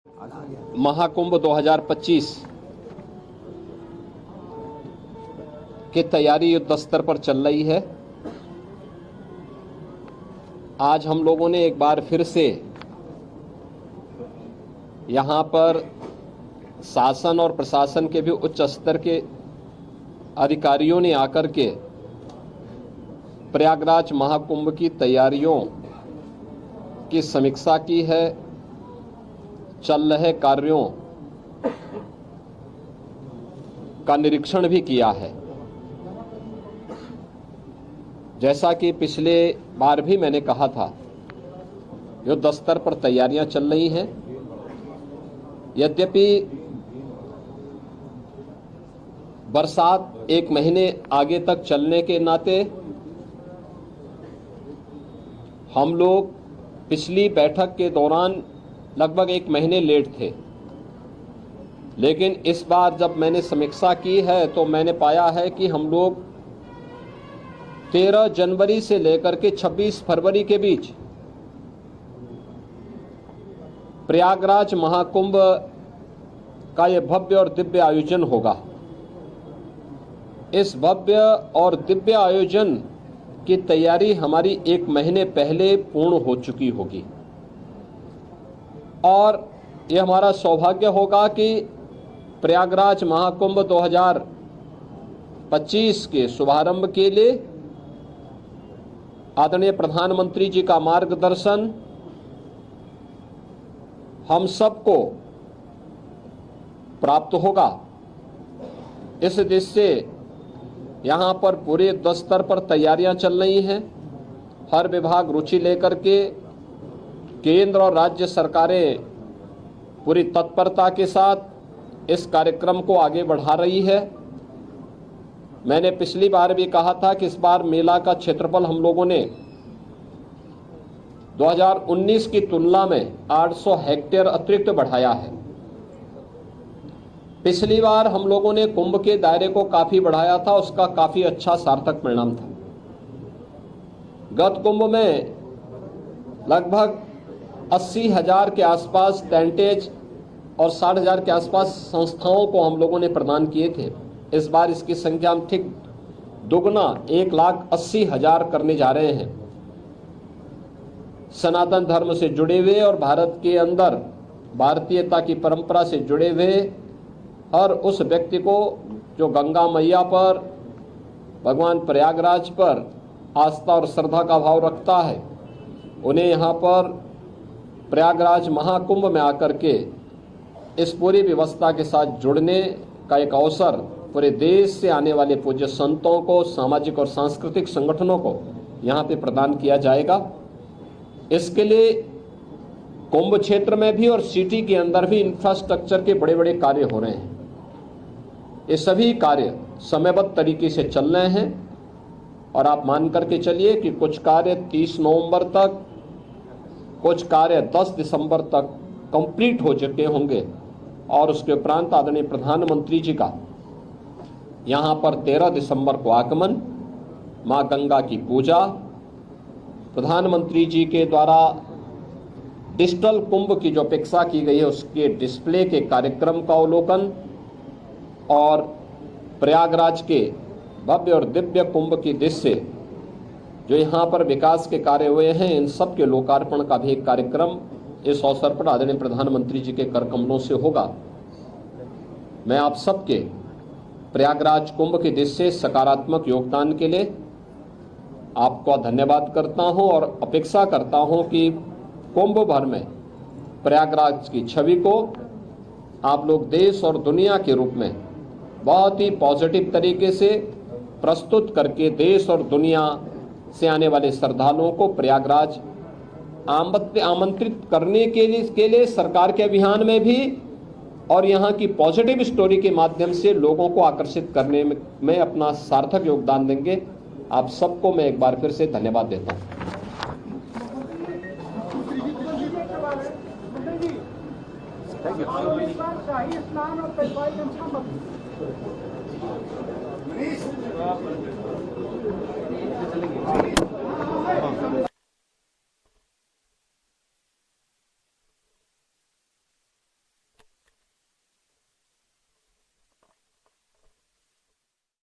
महाकुंभ 2025 की तैयारी युद्ध स्तर पर चल रही है। आज हम लोगों ने एक बार फिर से यहाँ पर शासन और प्रशासन के भी उच्च स्तर के अधिकारियों ने आकर के प्रयागराज महाकुंभ की तैयारियों की समीक्षा की है, चल रहे कार्यों का निरीक्षण भी किया है। जैसा कि पिछले बार भी मैंने कहा था, युद्ध स्तर पर तैयारियां चल रही हैं। यद्यपि बरसात एक महीने आगे तक चलने के नाते हम लोग पिछली बैठक के दौरान लगभग एक महीने लेट थे, लेकिन इस बार जब मैंने समीक्षा की है तो मैंने पाया है कि हम लोग 13 जनवरी से लेकर के 26 फरवरी के बीच प्रयागराज महाकुंभ का यह भव्य और दिव्य आयोजन होगा। इस भव्य और दिव्य आयोजन की तैयारी हमारी एक महीने पहले पूर्ण हो चुकी होगी और यह हमारा सौभाग्य होगा कि प्रयागराज महाकुंभ 2025 के शुभारंभ के लिए आदरणीय प्रधानमंत्री जी का मार्गदर्शन हम सबको प्राप्त होगा। इस दृष्टि से यहाँ पर पूरे युद्ध स्तर पर तैयारियां चल रही हैं। हर विभाग रुचि लेकर के केंद्र और राज्य सरकारें पूरी तत्परता के साथ इस कार्यक्रम को आगे बढ़ा रही है। मैंने पिछली बार भी कहा था कि इस बार मेला का क्षेत्रफल हम लोगों ने 2019 की तुलना में 800 हेक्टेयर अतिरिक्त बढ़ाया है। पिछली बार हम लोगों ने कुंभ के दायरे को काफी बढ़ाया था, उसका काफी अच्छा सार्थक परिणाम था। गत कुंभ में लगभग 80,000 के आसपास टेंटेज और 60,000 के आसपास संस्थाओं को हम लोगों ने प्रदान किए थे। इस बार इसकी संख्या हम ठीक दुगना 1,80,000 करने जा रहे हैं। सनातन धर्म से जुड़े हुए और भारत के अंदर भारतीयता की परंपरा से जुड़े हुए हर उस व्यक्ति को जो गंगा मैया पर, भगवान प्रयागराज पर आस्था और श्रद्धा का भाव रखता है, उन्हें यहाँ पर प्रयागराज महाकुंभ में आकर के इस पूरी व्यवस्था के साथ जुड़ने का एक अवसर पूरे देश से आने वाले पूज्य संतों को, सामाजिक और सांस्कृतिक संगठनों को यहाँ पे प्रदान किया जाएगा। इसके लिए कुंभ क्षेत्र में भी और सिटी के अंदर भी इंफ्रास्ट्रक्चर के बड़े बड़े कार्य हो रहे हैं। ये सभी कार्य समयबद्ध तरीके से चल रहे हैं और आप मान करके चलिए कि कुछ कार्य 30 नवंबर तक, कुछ कार्य 10 दिसंबर तक कंप्लीट हो चुके होंगे और उसके उपरांत आदरणीय प्रधानमंत्री जी का यहाँ पर 13 दिसंबर को आगमन, माँ गंगा की पूजा, प्रधानमंत्री जी के द्वारा डिजिटल कुंभ की जो अपेक्षा की गई है उसके डिस्प्ले के कार्यक्रम का अवलोकन और प्रयागराज के भव्य और दिव्य कुंभ की दृष्टि से जो यहाँ पर विकास के कार्य हुए हैं, इन सब के लोकार्पण का भी एक कार्यक्रम इस अवसर पर आदरणीय प्रधानमंत्री जी के कर कमलों से होगा। मैं आप सबके प्रयागराज कुंभ की दृष्टि से सकारात्मक योगदान के लिए आपको धन्यवाद करता हूं और अपेक्षा करता हूं कि कुंभ भर में प्रयागराज की छवि को आप लोग देश और दुनिया के रूप में बहुत ही पॉजिटिव तरीके से प्रस्तुत करके देश और दुनिया से आने वाले श्रद्धालुओं को प्रयागराज आमंत्रित करने के लिए सरकार के अभियान में भी और यहाँ की पॉजिटिव स्टोरी के माध्यम से लोगों को आकर्षित करने में अपना सार्थक योगदान देंगे। आप सबको मैं एक बार फिर से धन्यवाद देता हूँ।